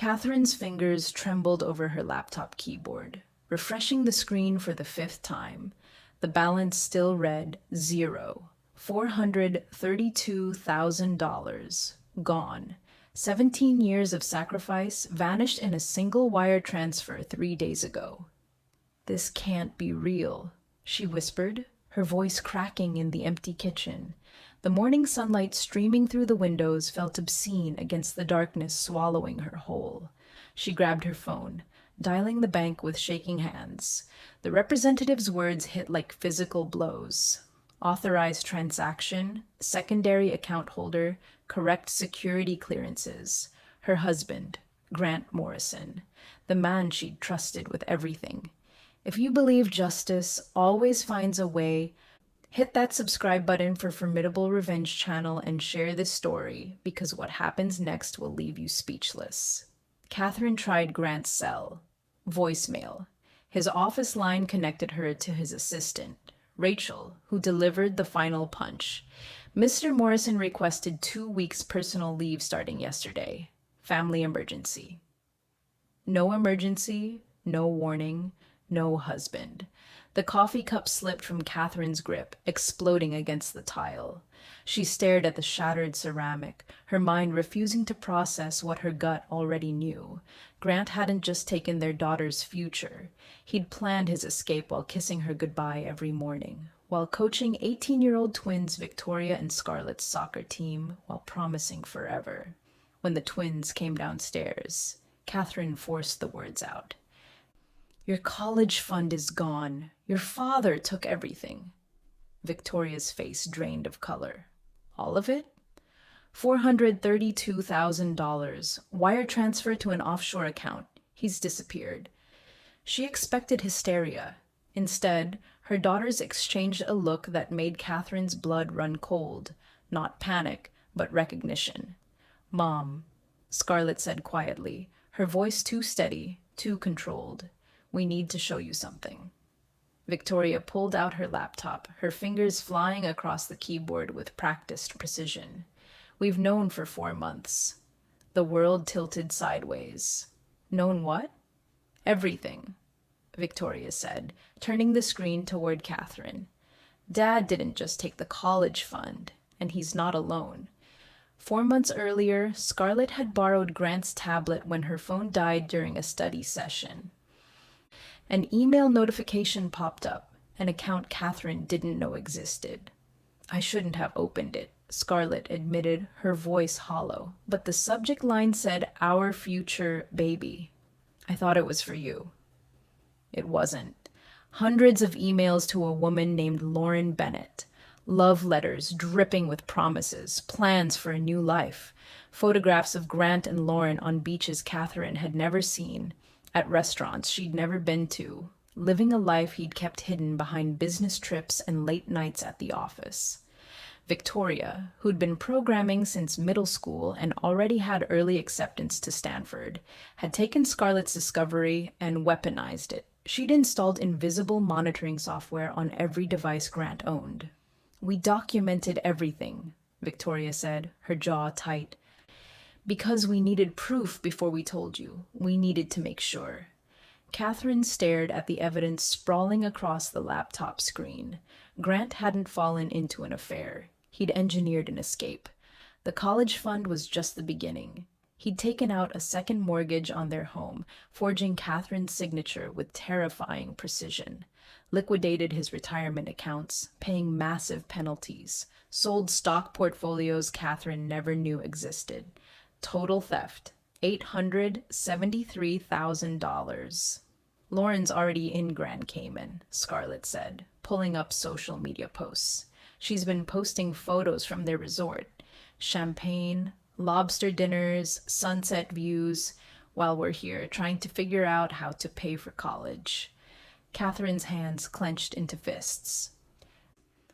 Catherine's fingers trembled over her laptop keyboard, refreshing the screen for the fifth time. The balance still read zero. $432,000. Gone. 17 years of sacrifice vanished in a single wire transfer 3 days ago. "This can't be real," she whispered, her voice cracking in the empty kitchen. The morning sunlight streaming through the windows felt obscene against the darkness swallowing her whole. She grabbed her phone, dialing the bank with shaking hands. The representative's words hit like physical blows. Authorized transaction, secondary account holder, correct security clearances. Her husband, Grant Morrison, the man she'd trusted with everything. If you believe justice always finds a way, hit that subscribe button for Formidable Revenge channel and share this story, because what happens next will leave you speechless. Catherine tried Grant's cell. Voicemail. His office line connected her to his assistant, Rachel, who delivered the final punch. Mr. Morrison requested 2 weeks personal leave starting yesterday. Family emergency. No emergency, no warning, no husband. The coffee cup slipped from Catherine's grip, exploding against the tile. She stared at the shattered ceramic, her mind refusing to process what her gut already knew. Grant hadn't just taken their daughter's future. He'd planned his escape while kissing her goodbye every morning, while coaching 18-year-old twins Victoria and Scarlett's soccer team, while promising forever. When the twins came downstairs, Catherine forced the words out. "Your college fund is gone. Your father took everything." Victoria's face drained of color. "All of it?" $432,000. Wire transfer to an offshore account. He's disappeared. She expected hysteria. Instead, her daughters exchanged a look that made Catherine's blood run cold. Not panic, but recognition. "Mom," Scarlett said quietly, her voice too steady, too controlled. "We need to show you something." Victoria pulled out her laptop, her fingers flying across the keyboard with practiced precision. "We've known for 4 months." The world tilted sideways. "Known what?" "Everything," Victoria said, turning the screen toward Catherine. "Dad didn't just take the college fund, and he's not alone. 4 months earlier, Scarlett had borrowed Grant's tablet when her phone died during a study session. An email notification popped up, an account Catherine didn't know existed. "I shouldn't have opened it," Scarlett admitted, her voice hollow, but the subject line said, "Our future baby." "I thought it was for you." It wasn't. Hundreds of emails to a woman named Lauren Bennett. Love letters dripping with promises, plans for a new life. Photographs of Grant and Lauren on beaches Catherine had never seen, at restaurants she'd never been to, living a life he'd kept hidden behind business trips and late nights at the office. Victoria, who'd been programming since middle school and already had early acceptance to Stanford, had taken Scarlett's discovery and weaponized it. She'd installed invisible monitoring software on every device Grant owned. "We documented everything," Victoria said, her jaw tight. "Because we needed proof before we told you. We needed to make sure." Catherine stared at the evidence sprawling across the laptop screen. Grant hadn't fallen into an affair. He'd engineered an escape. The college fund was just the beginning. He'd taken out a second mortgage on their home, forging Catherine's signature with terrifying precision. Liquidated his retirement accounts, paying massive penalties. Sold stock portfolios Catherine never knew existed. Total theft, $873,000. "Lauren's already in Grand Cayman," Scarlett said, pulling up social media posts. "She's been posting photos from their resort. Champagne, lobster dinners, sunset views, while we're here trying to figure out how to pay for college." Catherine's hands clenched into fists.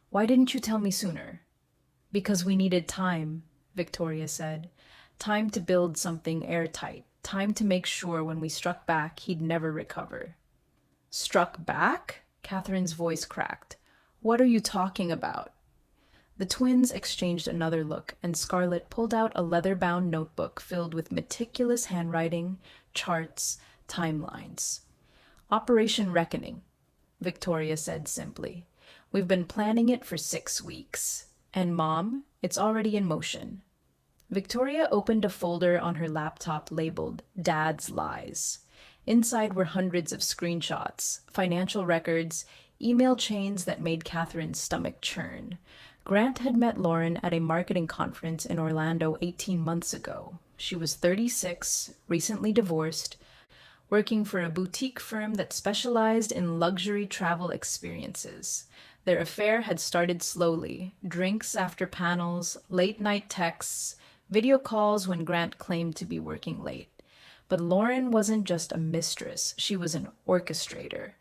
"Why didn't you tell me sooner?" "Because we needed time," Victoria said. "Time to build something airtight. Time to make sure when we struck back he'd never recover." "Struck back?" Catherine's voice cracked. "What are you talking about?" The twins exchanged another look, and Scarlett pulled out a leather-bound notebook filled with meticulous handwriting, charts, timelines. Operation Reckoning, Victoria said simply. We've been planning it for 6 weeks. And Mom, it's already in motion. Victoria opened a folder on her laptop labeled Dad's Lies. Inside were hundreds of screenshots, financial records, email chains that made Catherine's stomach churn. Grant had met Lauren at a marketing conference in Orlando 18 months ago. She was 36, recently divorced, working for a boutique firm that specialized in luxury travel experiences. Their affair had started slowly, drinks after panels, late-night texts, video calls when Grant claimed to be working late. But Lauren wasn't just a mistress, she was an orchestrator.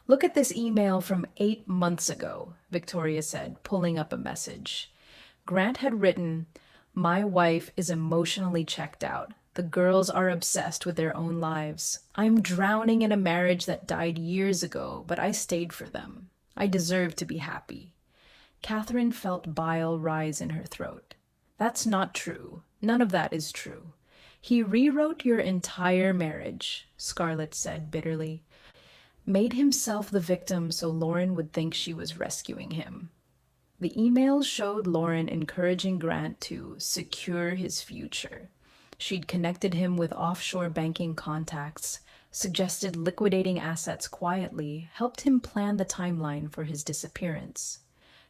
Look at this email from 8 months ago, Victoria said, pulling up a message. Grant had written, "My wife is emotionally checked out. The girls are obsessed with their own lives. I'm drowning in a marriage that died years ago, but I stayed for them. I deserve to be happy." Catherine felt bile rise in her throat. That's not true. None of that is true. He rewrote your entire marriage, Scarlett said bitterly. Made himself the victim so Lauren would think she was rescuing him. The emails showed Lauren encouraging Grant to secure his future. She'd connected him with offshore banking contacts, suggested liquidating assets quietly, helped him plan the timeline for his disappearance.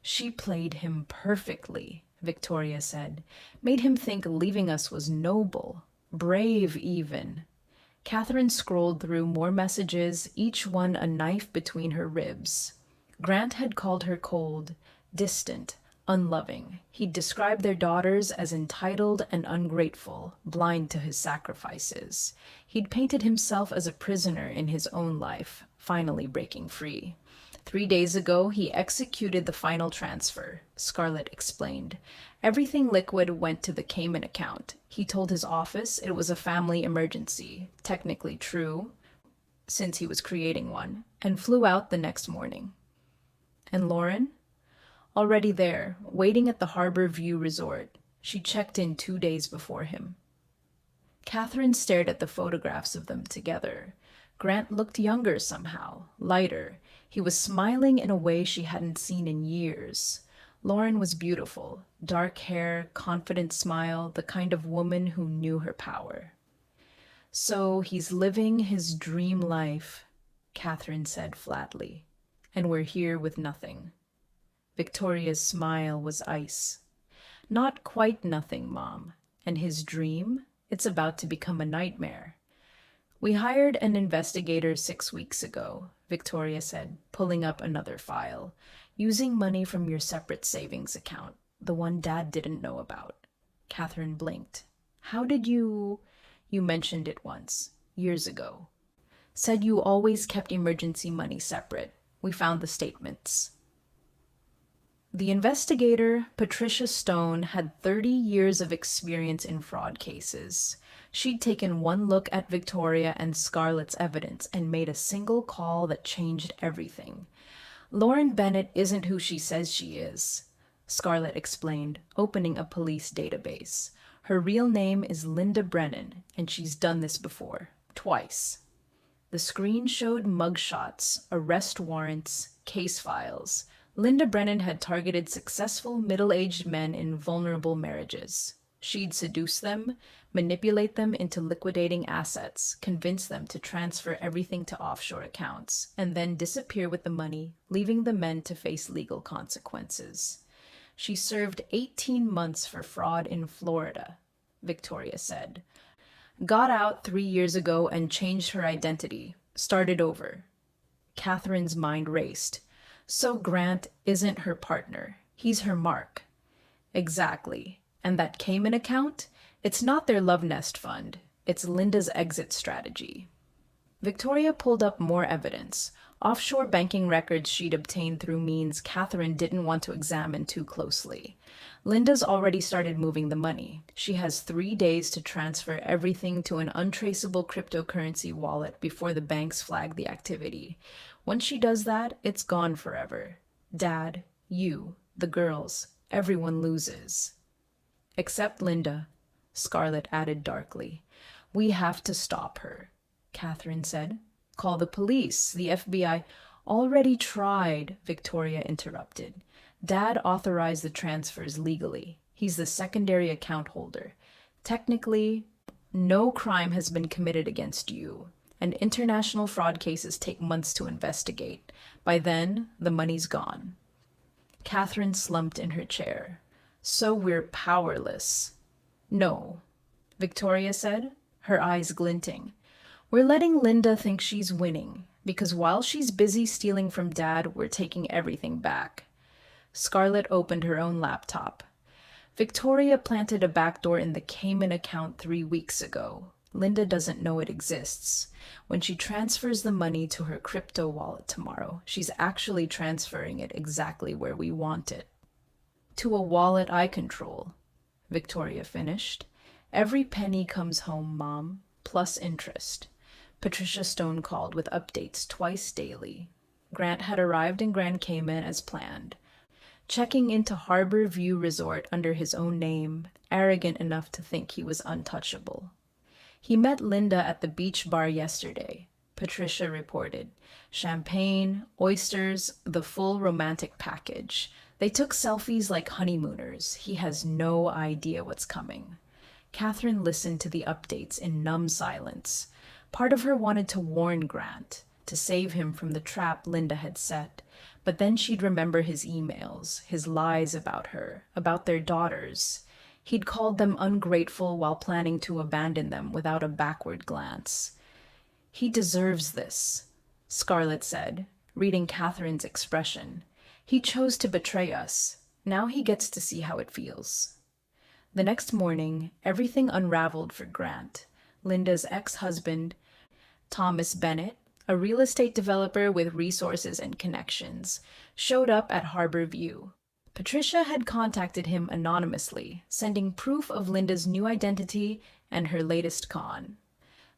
She played him perfectly, Victoria said, made him think leaving us was noble, brave even. Catherine scrolled through more messages, each one a knife between her ribs. Grant had called her cold, distant, unloving. He'd described their daughters as entitled and ungrateful, blind to his sacrifices. He'd painted himself as a prisoner in his own life, finally breaking free. 3 days ago, he executed the final transfer, Scarlett explained. Everything liquid went to the Cayman account. He told his office it was a family emergency, technically true, since he was creating one, and flew out the next morning. And Lauren? Already there, waiting at the Harbor View Resort. She checked in 2 days before him. Catherine stared at the photographs of them together. Grant looked younger somehow, lighter. He was smiling in a way she hadn't seen in years. Lauren was beautiful, dark hair, confident smile, the kind of woman who knew her power. So he's living his dream life, Catherine said flatly, and we're here with nothing. Victoria's smile was ice. Not quite nothing, Mom. And his dream? It's about to become a nightmare. We hired an investigator 6 weeks ago, Victoria said, pulling up another file, using money from your separate savings account, the one Dad didn't know about. Catherine blinked. How did you mentioned it once, years ago. Said you always kept emergency money separate. We found the statements. The investigator, Patricia Stone, had 30 years of experience in fraud cases. She'd taken one look at Victoria and Scarlett's evidence and made a single call that changed everything. Lauren Bennett isn't who she says she is, Scarlett explained, opening a police database. Her real name is Linda Brennan, and she's done this before, twice. The screen showed mugshots, arrest warrants, case files. Linda Brennan had targeted successful middle-aged men in vulnerable marriages. She'd seduce them, manipulate them into liquidating assets, convince them to transfer everything to offshore accounts, and then disappear with the money, leaving the men to face legal consequences. She served 18 months for fraud in Florida, Victoria said. Got out 3 years ago and changed her identity, started over. Catherine's mind raced. So Grant isn't her partner. He's her mark. Exactly. And that Cayman account? It's not their love nest fund. It's Linda's exit strategy. Victoria pulled up more evidence. Offshore banking records she'd obtained through means Catherine didn't want to examine too closely. Linda's already started moving the money. She has 3 days to transfer everything to an untraceable cryptocurrency wallet before the banks flag the activity. Once she does that, it's gone forever. Dad, you, the girls, Everyone loses. Except Linda, Scarlett added darkly. We have to stop her, Catherine said. Call the police, the FBI. Already tried, Victoria interrupted. Dad authorized the transfers legally. He's the secondary account holder. Technically, no crime has been committed against you, and international fraud cases take months to investigate. By then, the money's gone. Catherine slumped in her chair. So we're powerless. No, Victoria said, her eyes glinting. We're letting Linda think she's winning, because while she's busy stealing from Dad, we're taking everything back. Scarlett opened her own laptop. Victoria planted a backdoor in the Cayman account 3 weeks ago. Linda doesn't know it exists. When she transfers the money to her crypto wallet tomorrow, she's actually transferring it exactly where we want it. To a wallet I control, Victoria finished. Every penny comes home, Mom, plus interest. Patricia Stone called with updates twice daily. Grant had arrived in Grand Cayman as planned, checking into Harbor View Resort under his own name, arrogant enough to think he was untouchable. He met Linda at the beach bar yesterday, Patricia reported. Champagne, oysters, the full romantic package. They took selfies like honeymooners. He has no idea what's coming. Catherine listened to the updates in numb silence. Part of her wanted to warn Grant, to save him from the trap Linda had set. But then she'd remember his emails, his lies about her, about their daughters. He'd called them ungrateful while planning to abandon them without a backward glance. He deserves this, Scarlett said, reading Catherine's expression. He chose to betray us. Now he gets to see how it feels. The next morning, everything unraveled for Grant. Linda's ex-husband, Thomas Bennett, a real estate developer with resources and connections, showed up at Harbor View. Patricia had contacted him anonymously, sending proof of Linda's new identity and her latest con.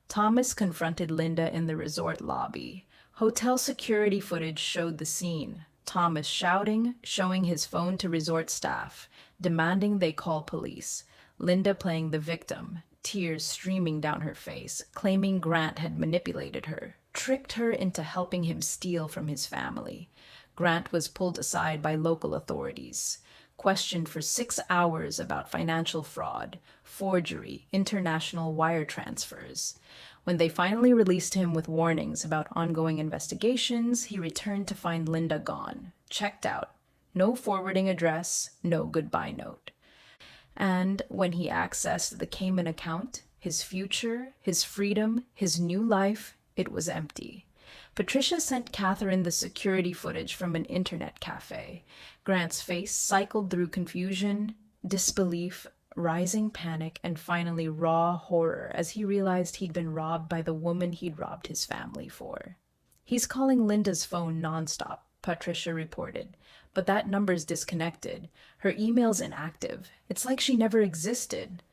Thomas confronted Linda in the resort lobby. Hotel security footage showed the scene. Thomas shouting, showing his phone to resort staff, demanding they call police. Linda playing the victim, tears streaming down her face, claiming Grant had manipulated her, tricked her into helping him steal from his family. Grant was pulled aside by local authorities, questioned for 6 hours about financial fraud, forgery, international wire transfers. When they finally released him with warnings about ongoing investigations, he returned to find Linda gone, checked out. No forwarding address, no goodbye note. And when he accessed the Cayman account, his future, his freedom, his new life, it was empty. Patricia sent Catherine the security footage from an internet cafe. Grant's face cycled through confusion, disbelief, rising panic, and finally raw horror as he realized he'd been robbed by the woman he'd robbed his family for. He's calling Linda's phone nonstop, Patricia reported. But that number's disconnected. Her email's inactive. It's like she never existed.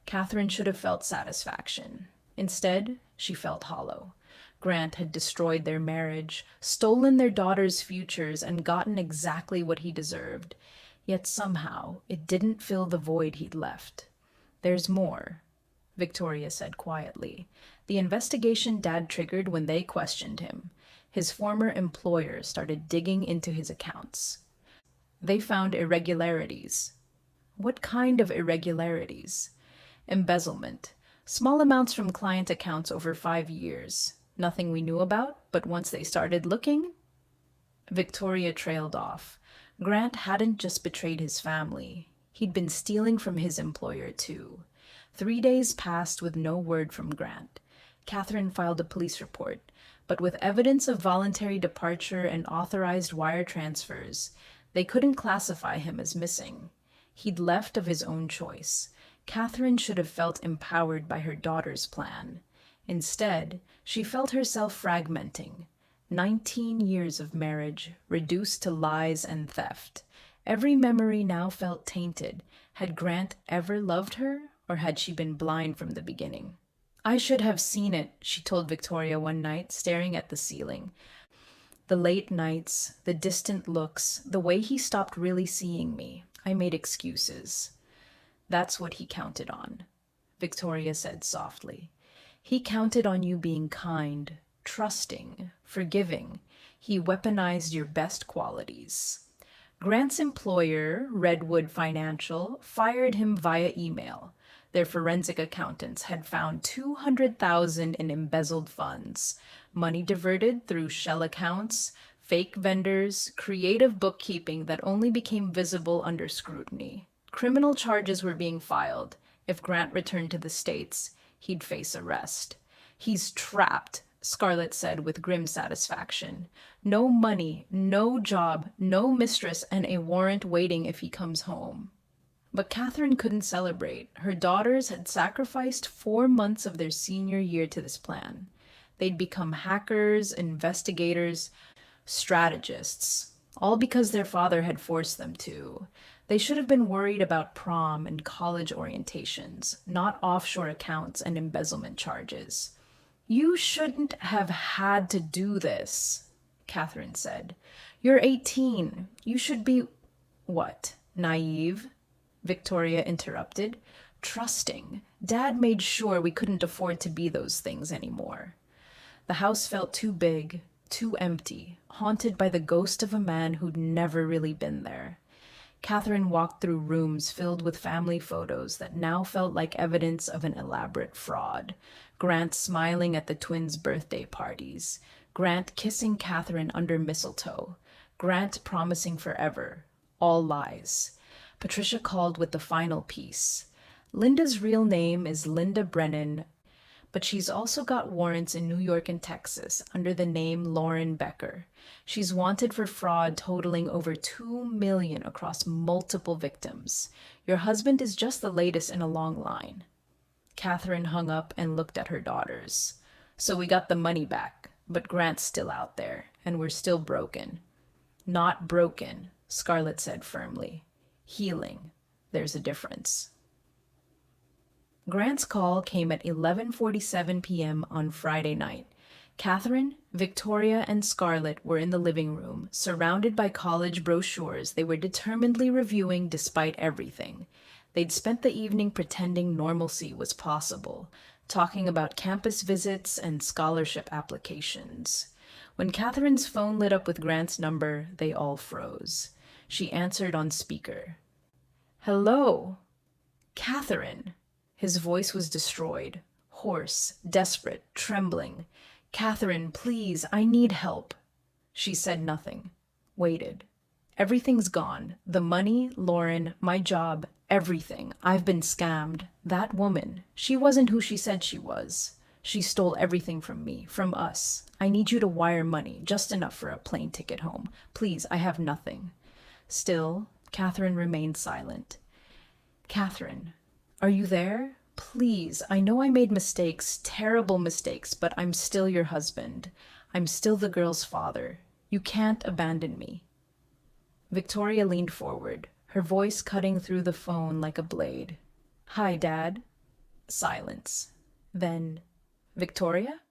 Catherine should have felt satisfaction. Instead, she felt hollow. Grant had destroyed their marriage, stolen their daughters' futures, and gotten exactly what he deserved. Yet somehow, it didn't fill the void he'd left. There's more, Victoria said quietly. The investigation Dad triggered when they questioned him. His former employer started digging into his accounts. They found irregularities. What kind of irregularities? Embezzlement. Small amounts from client accounts over 5 years. Nothing we knew about, but once they started looking... Victoria trailed off. Grant hadn't just betrayed his family. He'd been stealing from his employer, too. 3 days passed with no word from Grant. Catherine filed a police report, but with evidence of voluntary departure and authorized wire transfers, they couldn't classify him as missing. He'd left of his own choice. Catherine should have felt empowered by her daughter's plan. Instead, she felt herself fragmenting. 19 years of marriage, reduced to lies and theft. Every memory now felt tainted. Had Grant ever loved her, or had she been blind from the beginning? I should have seen it, she told Victoria one night, staring at the ceiling. The late nights, the distant looks, the way he stopped really seeing me. I made excuses. That's what he counted on, Victoria said softly. He counted on you being kind, trusting, forgiving. He weaponized your best qualities. Grant's employer, Redwood Financial, fired him via email. Their forensic accountants had found $200,000 in embezzled funds, money diverted through shell accounts, fake vendors, creative bookkeeping that only became visible under scrutiny. Criminal charges were being filed. If Grant returned to the States, he'd face arrest. He's trapped, Scarlett said with grim satisfaction. No money, no job, no mistress, and a warrant waiting if he comes home. But Catherine couldn't celebrate. Her daughters had sacrificed 4 months of their senior year to this plan. They'd become hackers, investigators, strategists, all because their father had forced them to. They should have been worried about prom and college orientations, not offshore accounts and embezzlement charges. You shouldn't have had to do this, Catherine said. You're 18. You should be... What? Naive? Victoria interrupted. Trusting. Dad made sure we couldn't afford to be those things anymore. The house felt too big, too empty, haunted by the ghost of a man who'd never really been there. Catherine walked through rooms filled with family photos that now felt like evidence of an elaborate fraud. Grant smiling at the twins' birthday parties. Grant kissing Catherine under mistletoe. Grant promising forever. All lies. Patricia called with the final piece. Linda's real name is Linda Brennan, but she's also got warrants in New York and Texas under the name Lauren Becker. She's wanted for fraud totaling over $2 million across multiple victims. Your husband is just the latest in a long line. Catherine hung up and looked at her daughters. So we got the money back, but Grant's still out there, and we're still broken. Not broken, Scarlett said firmly. Healing. There's a difference. Grant's call came at 11:47 p.m. on Friday night. Catherine, Victoria, and Scarlett were in the living room, surrounded by college brochures they were determinedly reviewing despite everything. They'd spent the evening pretending normalcy was possible, talking about campus visits and scholarship applications. When Catherine's phone lit up with Grant's number, they all froze. She answered on speaker. Hello? Catherine. His voice was destroyed, hoarse, desperate, trembling. Catherine, please, I need help. She said nothing, waited. Everything's gone. The money, Lauren, my job, everything. I've been scammed. That woman, she wasn't who she said she was. She stole everything from me, from us. I need you to wire money, just enough for a plane ticket home. Please, I have nothing. Still, Catherine remained silent. Catherine, are you there? Please, I know I made mistakes, terrible mistakes, but I'm still your husband. I'm still the girl's father. You can't abandon me. Victoria leaned forward, her voice cutting through the phone like a blade. Hi, Dad. Silence. Then, Victoria?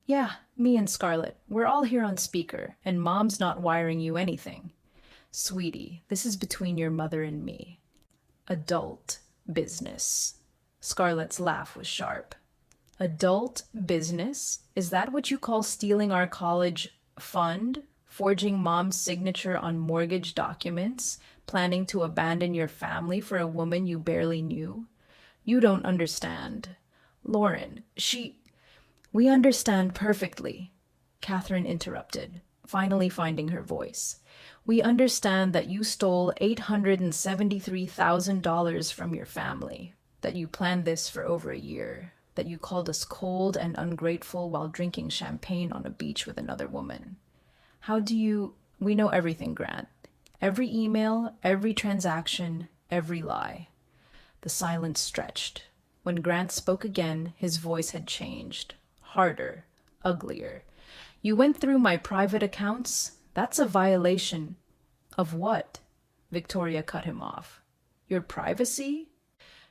Yeah, me and Scarlett. We're all here on speaker, and Mom's not wiring you anything. Sweetie, this is between your mother and me. Adult business. Scarlett's laugh was sharp. Adult business? Is that what you call stealing our college fund? Forging Mom's signature on mortgage documents? Planning to abandon your family for a woman you barely knew? You don't understand. Lauren, We understand perfectly, Catherine interrupted, finally finding her voice. We understand that you stole $873,000 from your family, that you planned this for over a year, that you called us cold and ungrateful while drinking champagne on a beach with another woman. We know everything, Grant. Every email, every transaction, every lie. The silence stretched. When Grant spoke again, his voice had changed. Harder, uglier. You went through my private accounts? That's a violation. Of what? Victoria cut him off. Your privacy?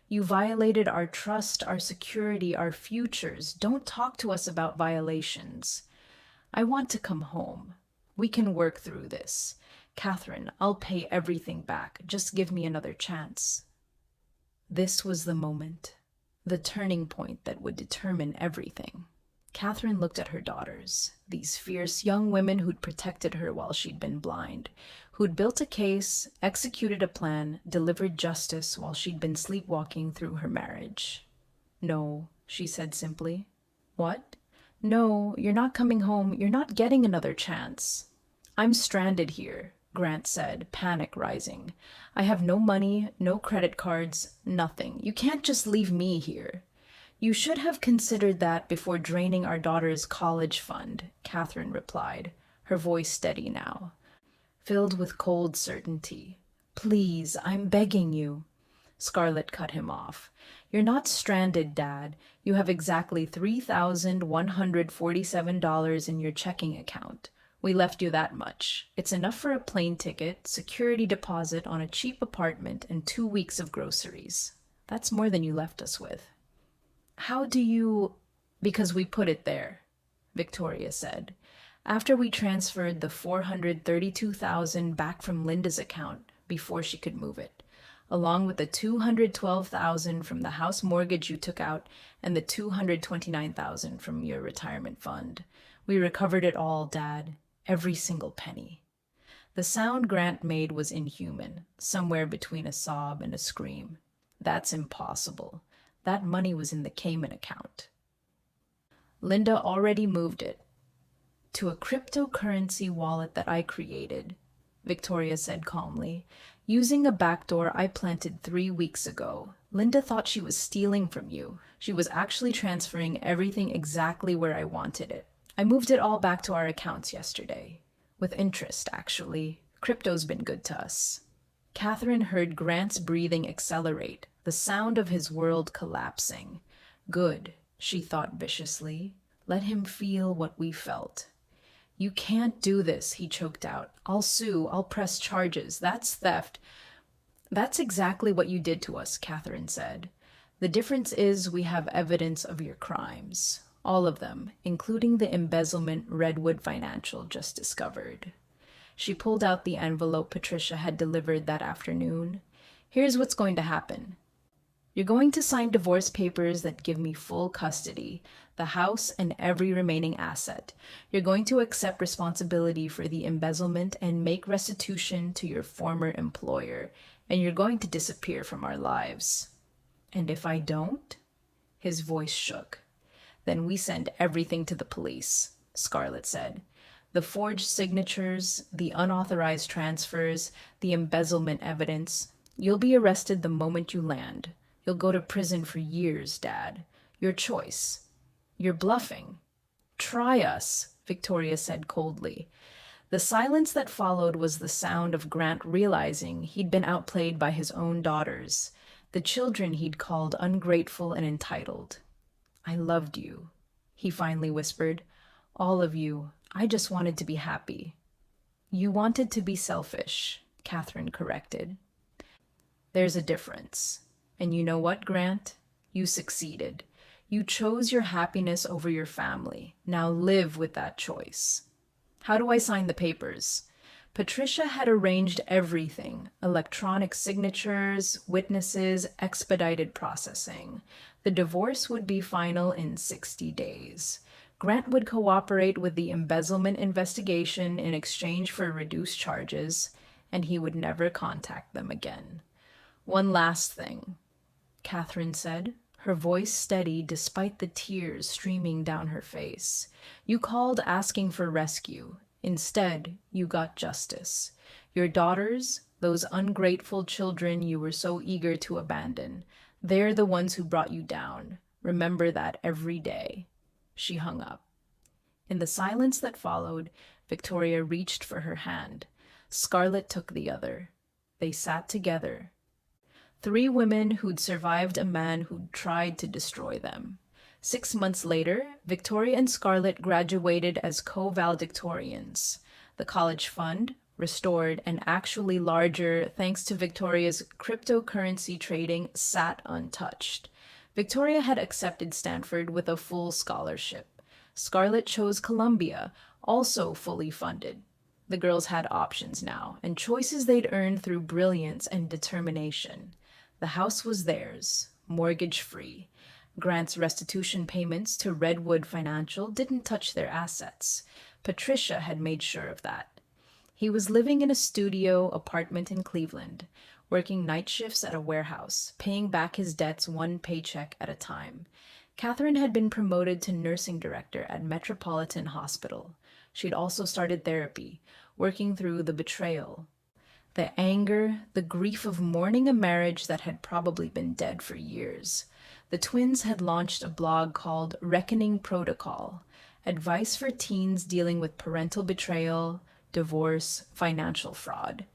You violated our trust, our security, our futures. Don't talk to us about violations. I want to come home. We can work through this. Catherine, I'll pay everything back. Just give me another chance. This was the moment, the turning point that would determine everything. Catherine looked at her daughters, these fierce young women who'd protected her while she'd been blind, who'd built a case, executed a plan, delivered justice while she'd been sleepwalking through her marriage. No, she said simply. What? No, you're not coming home. You're not getting another chance. I'm stranded here, Grant said, panic rising. I have no money, no credit cards, nothing. You can't just leave me here. You should have considered that before draining our daughter's college fund, Catherine replied, her voice steady now, filled with cold certainty. Please, I'm begging you. Scarlett cut him off. You're not stranded, Dad. You have exactly $3,147 in your checking account. We left you that much. It's enough for a plane ticket, security deposit on a cheap apartment, and 2 weeks of groceries. That's more than you left us with. How do you... Because we put it there, Victoria said. After we transferred the $432,000 back from Linda's account before she could move it, along with the $212,000 from the house mortgage you took out and the $229,000 from your retirement fund. We recovered it all, Dad. Every single penny. The sound Grant made was inhuman, somewhere between a sob and a scream. That's impossible. That money was in the Cayman account. Linda already moved it to a cryptocurrency wallet that I created, Victoria said calmly, using a backdoor I planted 3 weeks ago. Linda thought she was stealing from you. She was actually transferring everything exactly where I wanted it. I moved it all back to our accounts yesterday. With interest, actually. Crypto's been good to us. Catherine heard Grant's breathing accelerate, the sound of his world collapsing. Good, she thought viciously. Let him feel what we felt. You can't do this, he choked out. I'll sue, I'll press charges. That's theft. That's exactly what you did to us, Catherine said. The difference is we have evidence of your crimes. All of them, including the embezzlement Redwood Financial just discovered. She pulled out the envelope Patricia had delivered that afternoon. Here's what's going to happen. You're going to sign divorce papers that give me full custody, the house and every remaining asset. You're going to accept responsibility for the embezzlement and make restitution to your former employer, and you're going to disappear from our lives. And if I don't? His voice shook. Then we send everything to the police, Scarlett said. The forged signatures, the unauthorized transfers, the embezzlement evidence. You'll be arrested the moment you land. You'll go to prison for years, Dad. Your choice. You're bluffing. Try us, Victoria said coldly. The silence that followed was the sound of Grant realizing he'd been outplayed by his own daughters, the children he'd called ungrateful and entitled. I loved you, he finally whispered. All of you. I just wanted to be happy. You wanted to be selfish, Catherine corrected. There's a difference. And you know what, Grant? You succeeded. You chose your happiness over your family. Now live with that choice. How do I sign the papers? Patricia had arranged everything. Electronic signatures, witnesses, expedited processing. The divorce would be final in 60 days. Grant would cooperate with the embezzlement investigation in exchange for reduced charges, and he would never contact them again. One last thing, Catherine said, her voice steady despite the tears streaming down her face. You called asking for rescue. Instead, you got justice. Your daughters, those ungrateful children you were so eager to abandon, they're the ones who brought you down. Remember that every day. She hung up. In the silence that followed, Victoria reached for her hand. Scarlett took the other. They sat together. 3 women who'd survived a man who'd tried to destroy them. 6 months later, Victoria and Scarlett graduated as co-valedictorians. The college fund, restored and actually larger thanks to Victoria's cryptocurrency trading, sat untouched. Victoria had accepted Stanford with a full scholarship. Scarlett chose Columbia, also fully funded. The girls had options now, and choices they'd earned through brilliance and determination. The house was theirs, mortgage-free. Grant's restitution payments to Redwood Financial didn't touch their assets. Patricia had made sure of that. He was living in a studio apartment in Cleveland, working night shifts at a warehouse, paying back his debts one paycheck at a time. Catherine had been promoted to nursing director at Metropolitan Hospital. She'd also started therapy, working through the betrayal, the anger, the grief of mourning a marriage that had probably been dead for years. The twins had launched a blog called Reckoning Protocol, advice for teens dealing with parental betrayal, divorce, financial fraud.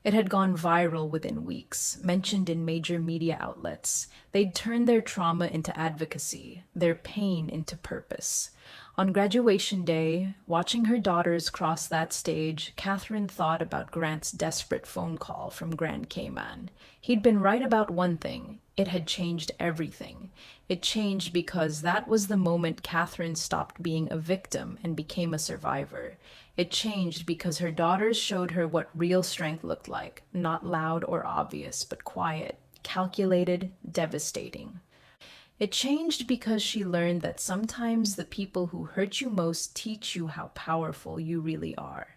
It had gone viral within weeks, mentioned in major media outlets. They'd turned their trauma into advocacy, their pain into purpose. On graduation day, watching her daughters cross that stage, Catherine thought about Grant's desperate phone call from Grand Cayman. He'd been right about one thing. It had changed everything. It changed because that was the moment Catherine stopped being a victim and became a survivor. It changed because her daughters showed her what real strength looked like, not loud or obvious, but quiet, calculated, devastating. It changed because she learned that sometimes the people who hurt you most teach you how powerful you really are.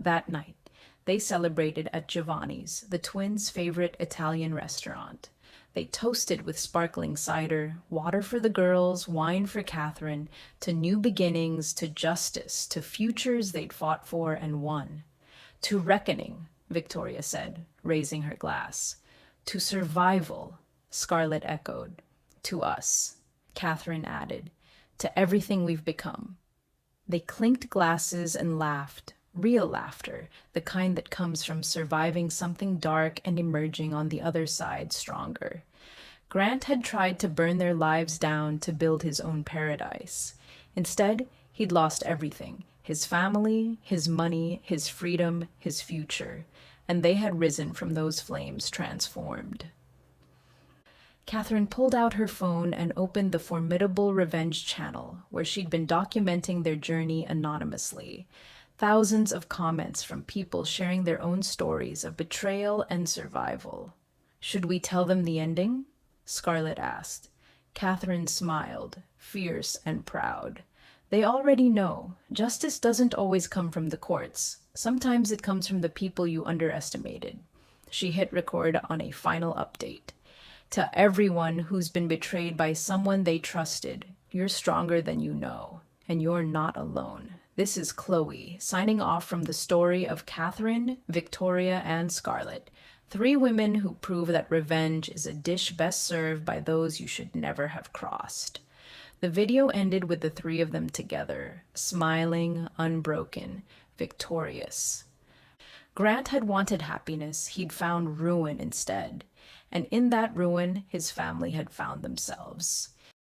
That night, they celebrated at Giovanni's, the twins' favorite Italian restaurant. They toasted with sparkling cider, water for the girls, wine for Catherine, to new beginnings, to justice, to futures they'd fought for and won. To reckoning, Victoria said, raising her glass. To survival, Scarlett echoed. To us, Catherine added. To everything we've become. They clinked glasses and laughed, real laughter, the kind that comes from surviving something dark and emerging on the other side stronger. Grant had tried to burn their lives down to build his own paradise. Instead, he'd lost everything, his family, his money, his freedom, his future, and they had risen from those flames transformed. Catherine pulled out her phone and opened the Formidable Revenge channel, where she'd been documenting their journey anonymously. Thousands of comments from people sharing their own stories of betrayal and survival. Should we tell them the ending? Scarlett asked. Catherine smiled, fierce and proud. They already know. Justice doesn't always come from the courts. Sometimes it comes from the people you underestimated. She hit record on a final update. To everyone who's been betrayed by someone they trusted, you're stronger than you know, and you're not alone. This is Chloe, signing off from the story of Catherine, Victoria, and Scarlett, 3 women who prove that revenge is a dish best served by those you should never have crossed. The video ended with the 3 of them together, smiling, unbroken, victorious. Grant had wanted happiness, he'd found ruin instead. And in that ruin, his family had found themselves.